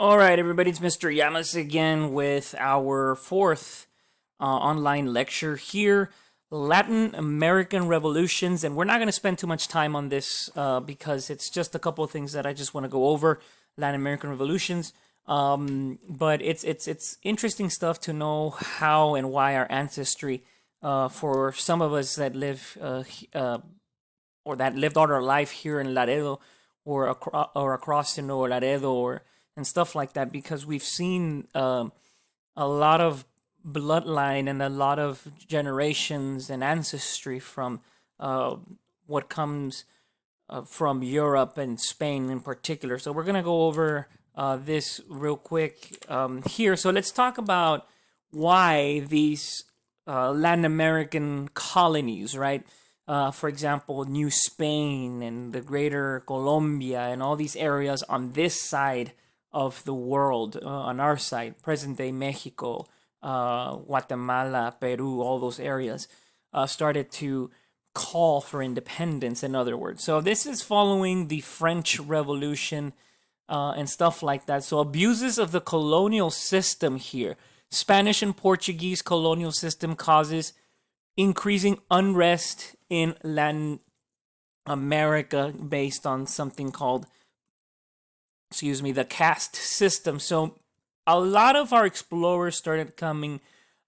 All right, everybody, it's Mr. Yamas again with our fourth online lecture here, Latin American Revolutions. And we're not going to spend too much time on this because it's just a couple of things that I just want to go over, Latin American Revolutions. But it's interesting stuff to know how and why our ancestry, for some of us that live or that lived all our life here in Laredo or across in Nuevo Laredo or and stuff like that, because we've seen a lot of bloodline and a lot of generations and ancestry from what comes from Europe and Spain in particular. So we're gonna go over this real quick here. So let's talk about why these Latin American colonies, right? For example, New Spain and the Greater Colombia and all these areas on this side of the world, on our side, present day Mexico, Guatemala, Peru, all those areas, started to call for independence, in other words. So this is following the French Revolution and stuff like that. So abuses of the colonial system here. Spanish and Portuguese colonial system causes increasing unrest in Latin America based on something called, the caste system. So a lot of our explorers started coming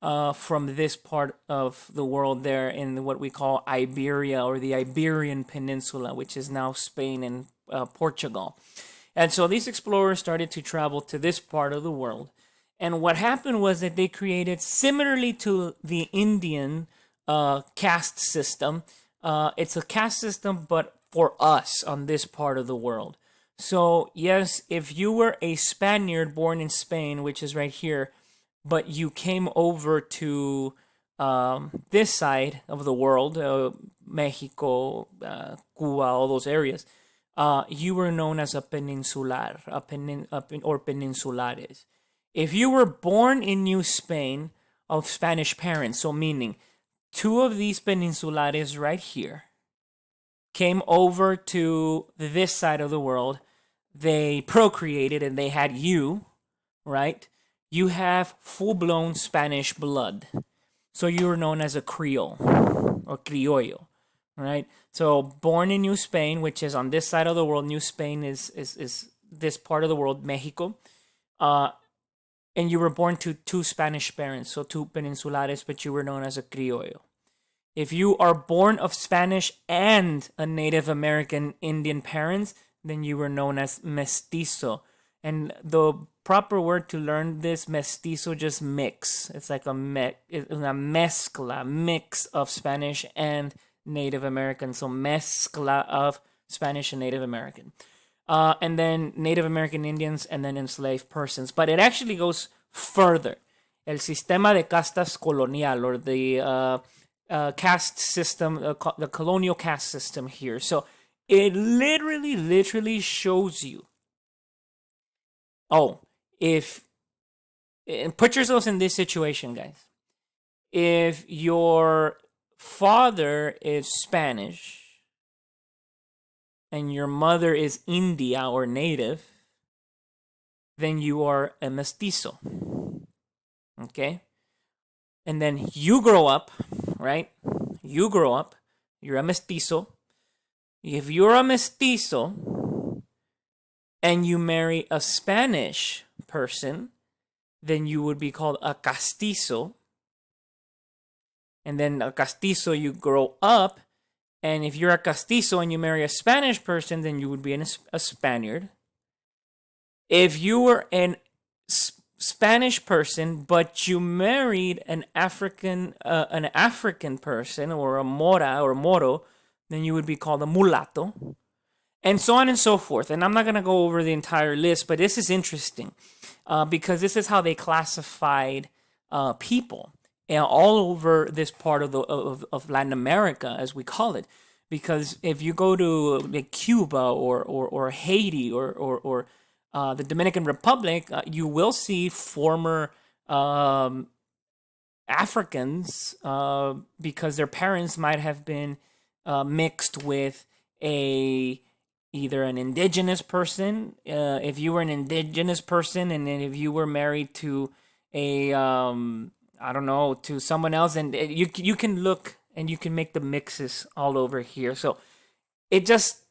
from this part of the world there in what we call Iberia, or the Iberian Peninsula, which is now Spain and Portugal. And so these explorers started to travel to this part of the world. And what happened was that they created, similarly to the Indian caste system, it's a caste system, but for us on this part of the world. So, yes, if you were a Spaniard born in Spain, which is right here, but you came over to this side of the world, Mexico, Cuba, all those areas, you were known as a peninsular, or peninsulares. If you were born in New Spain of Spanish parents, so meaning two of these peninsulares right here came over to this side of the world, they procreated and they had you, right? You have full-blown Spanish blood. So you were known as a Creole or Criollo, right? So born in New Spain, which is on this side of the world. New Spain is this part of the world, Mexico. And you were born to two Spanish parents, so two peninsulares, but you were known as a Criollo. If you are born of Spanish and a Native American Indian parents, then you were known as mestizo. And the proper word to learn this, mestizo, just mix. It's like una mezcla, mix of Spanish and Native American. So mezcla of Spanish and Native American. And then Native American Indians, and then enslaved persons. But it actually goes further. El sistema de castas colonial, or the caste system, the colonial caste system here. So it literally shows you. Oh, if and put yourselves in this situation, guys. If your father is Spanish and your mother is India or native, then you are a mestizo. Okay? And then you grow up, right? You grow up, you're a mestizo. If you're a mestizo and you marry a Spanish person, then you would be called a castizo. And then a castizo, you grow up. And if you're a castizo and you marry a Spanish person, then you would be a Spaniard. If you were an Spanish person, but you married an African person, or a mora or moro, then you would be called a mulatto, and so on and so forth. And I'm not going to go over the entire list, but this is interesting because this is how they classified people all over this part of Latin America, as we call it. Because if you go to like Cuba or Haiti or the Dominican Republic, you will see former Africans because their parents might have been mixed with a either an indigenous person, if you were an indigenous person, and then if you were married to a I don't know, to someone else, and you can look and you can make the mixes all over here. So it just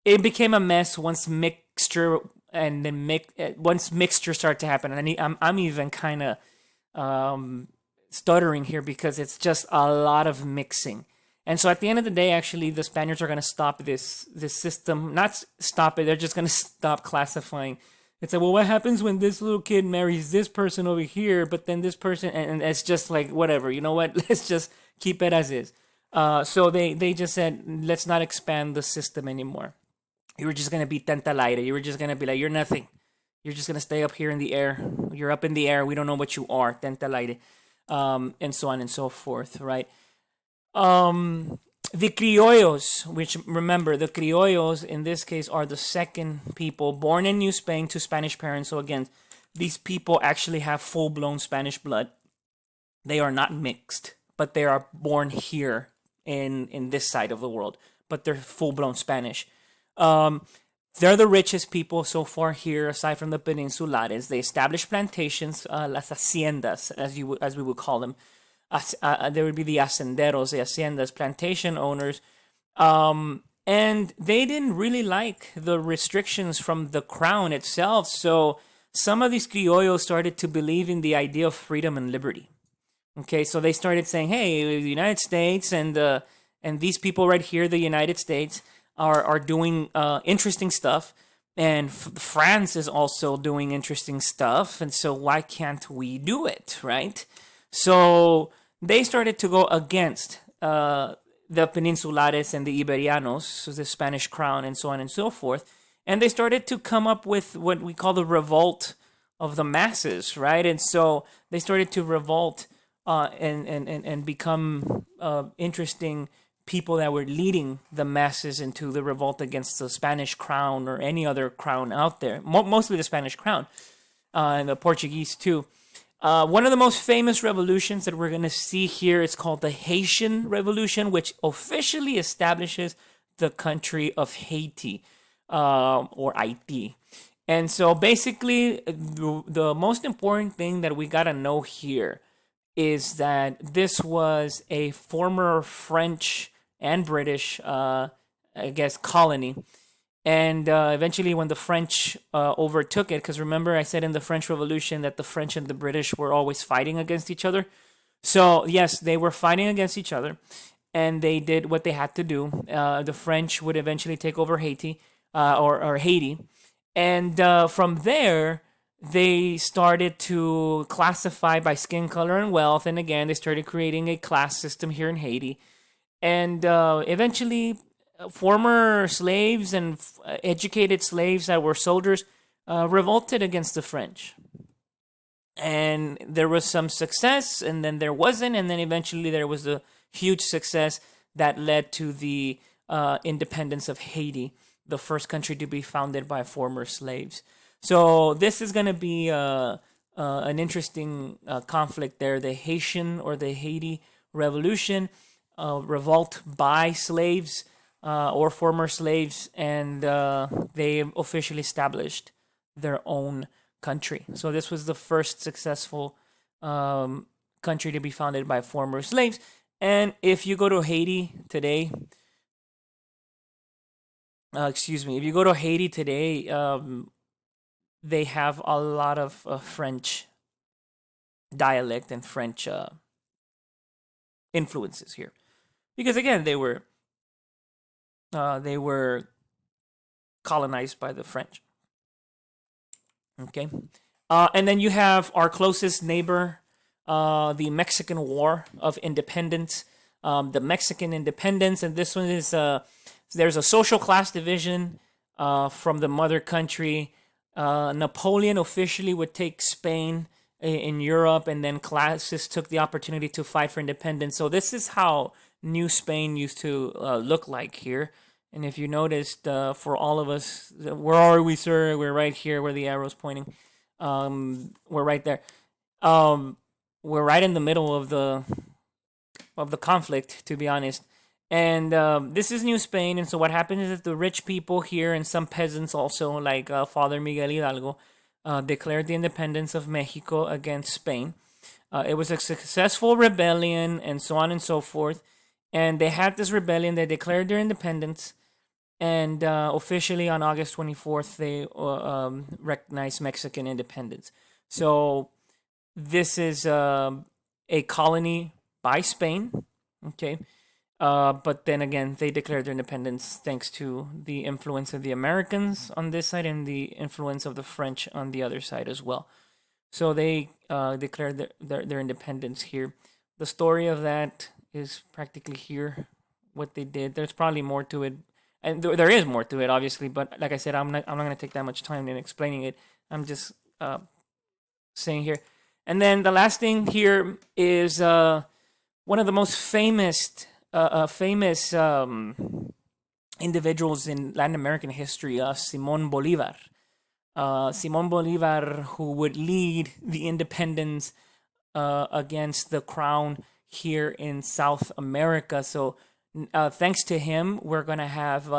it became a mess once mixture and then once mixture started to happen. And I'm even kind of um, stuttering here because it's just a lot of mixing. And so at the end of the day, actually, the Spaniards are going to stop this system. Not stop it. They're just going to stop classifying. It's like, well, what happens when this little kid marries this person over here, but then this person, and it's just like, whatever. You know what? Let's just keep it as is. So they just said, let's not expand the system anymore. You were just going to be tenta al aire. You were just going to be like, you're nothing. You're just going to stay up here in the air. You're up in the air. We don't know what you are. Tenta al aire. And so on and so forth, right? The criollos, which remember, the criollos in this case are the second people born in New Spain to Spanish parents. So again, these people actually have full-blown Spanish blood. They are not mixed, but they are born here in this side of the world, but they're full-blown Spanish. Um, they're the richest people so far here, aside from the peninsulares. They established plantations, las haciendas, as we would call them. There would be the hacenderos, the haciendas, plantation owners, and they didn't really like the restrictions from the crown itself. So some of these criollos started to believe in the idea of freedom and liberty. Okay, so they started saying, "Hey, the United States and these people right here, the United States, are doing interesting stuff, and France is also doing interesting stuff, and so why can't we do it, right?" So they started to go against the Peninsulares and the Iberianos, so the Spanish crown, and so on and so forth. And they started to come up with what we call the revolt of the masses, right? And so they started to revolt and become interesting people that were leading the masses into the revolt against the Spanish crown or any other crown out there, mostly the Spanish crown and the Portuguese too. One of the most famous revolutions that we're going to see here is called the Haitian Revolution, which officially establishes the country of Haiti, or Haiti. And so basically, the most important thing that we got to know here is that this was a former French and British, I guess, colony. And eventually, when the French overtook it, because remember I said in the French Revolution that the French and the British were always fighting against each other. So yes, they were fighting against each other, and they did what they had to do. The French would eventually take over Haiti, or Haiti, and from there they started to classify by skin color and wealth. And again, they started creating a class system here in Haiti, and eventually former slaves and educated slaves that were soldiers revolted against the French. And there was some success, and then there wasn't, and then eventually there was a huge success that led to the independence of Haiti, the first country to be founded by former slaves. So this is going to be an interesting conflict there, the Haitian or the Haiti Revolution, revolt by slaves or former slaves, and they officially established their own country. So this was the first successful country to be founded by former slaves. And if you go to Haiti today, if you go to Haiti today, they have a lot of French dialect and French influences here, because again they were colonized by the French. Okay, and then you have our closest neighbor, the Mexican War of Independence, the Mexican independence, and this one is there's a social class division from the mother country. Napoleon officially would take Spain in Europe, and then classes took the opportunity to fight for independence. So this is how New Spain used to look like here. And if you noticed, for all of us, where are we, sir? We're right here where the arrow's pointing. We're right there. We're right in the middle of the conflict, to be honest. And this is New Spain. And so what happens is that the rich people here and some peasants also, like Father Miguel Hidalgo, declared the independence of Mexico against Spain. It was a successful rebellion and so on and so forth. And they had this rebellion. They declared their independence. And officially on August 24th, they recognized Mexican independence. So this is a colony by Spain. Okay. But then again, they declared their independence thanks to the influence of the Americans on this side and the influence of the French on the other side as well. So they declared their independence here. The story of that is practically here, what they did. There's probably more to it, and there is more to it, obviously. But like I said, I'm not going to take that much time in explaining it. I'm just saying here. And then the last thing here is one of the most famous individuals in Latin American history, Simon Bolivar. Simon Bolivar, who would lead the independence against the crown here in South America. So, thanks to him, we're going to have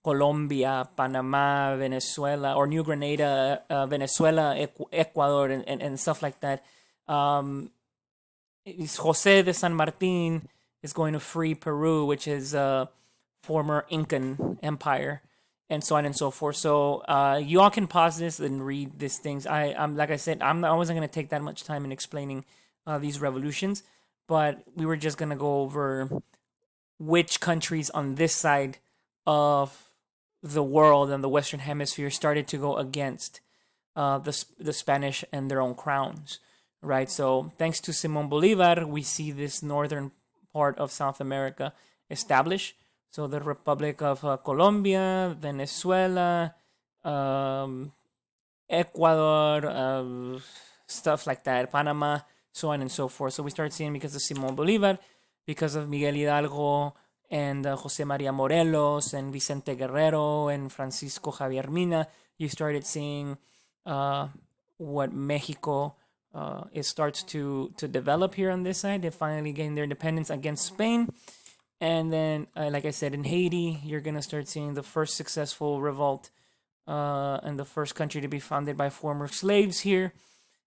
Colombia, Panama, Venezuela, or New Grenada, Venezuela, Ecuador, and stuff like that. Jose de San Martin is going to free Peru, which is a former Incan empire, and so on and so forth. So you all can pause this and read these things. I'm like I said, I wasn't going to take that much time in explaining these revolutions, but we were just going to go over which countries on this side of the world and the Western Hemisphere started to go against the Spanish and their own crowns, right? So thanks to Simon Bolivar, we see this northern part of South America established. So the Republic of Colombia, Venezuela, Ecuador, stuff like that, Panama, so on and so forth. So we start seeing because of Simon Bolivar, because of Miguel Hidalgo and Jose Maria Morelos and Vicente Guerrero and Francisco Javier Mina, you started seeing what Mexico it starts to develop here on this side. They finally gain their independence against Spain. And then, like I said, in Haiti, you're going to start seeing the first successful revolt and the first country to be founded by former slaves here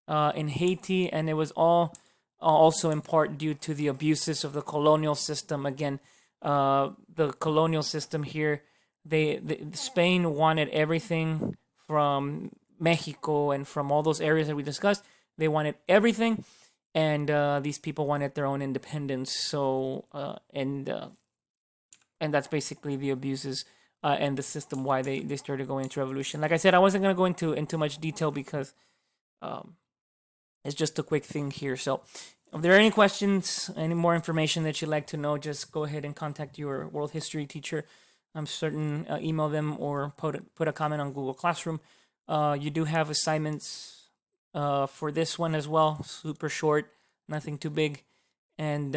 in Haiti. And it was all also in part due to the abuses of the colonial system. Again, the colonial system here, Spain wanted everything from Mexico and from all those areas that we discussed. They wanted everything. And these people wanted their own independence. So and that's basically the abuses and the system why they started going into revolution. Like I said, I wasn't gonna go into much detail because it's just a quick thing here. So if there are any questions, any more information that you'd like to know, just go ahead and contact your world history teacher. I'm certain email them or put a comment on Google Classroom. You do have assignments for this one as well, super short, nothing too big, and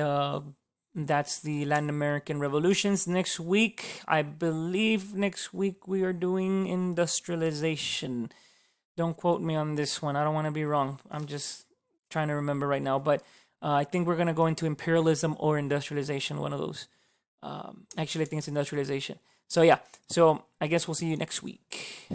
that's the Latin American revolutions. Next week, I believe we are doing industrialization. Don't quote me on this one, I don't want to be wrong, I'm just trying to remember right now, but I think we're going to go into imperialism or industrialization, one of those. Actually, I think it's industrialization. So yeah, so I guess we'll see you next week.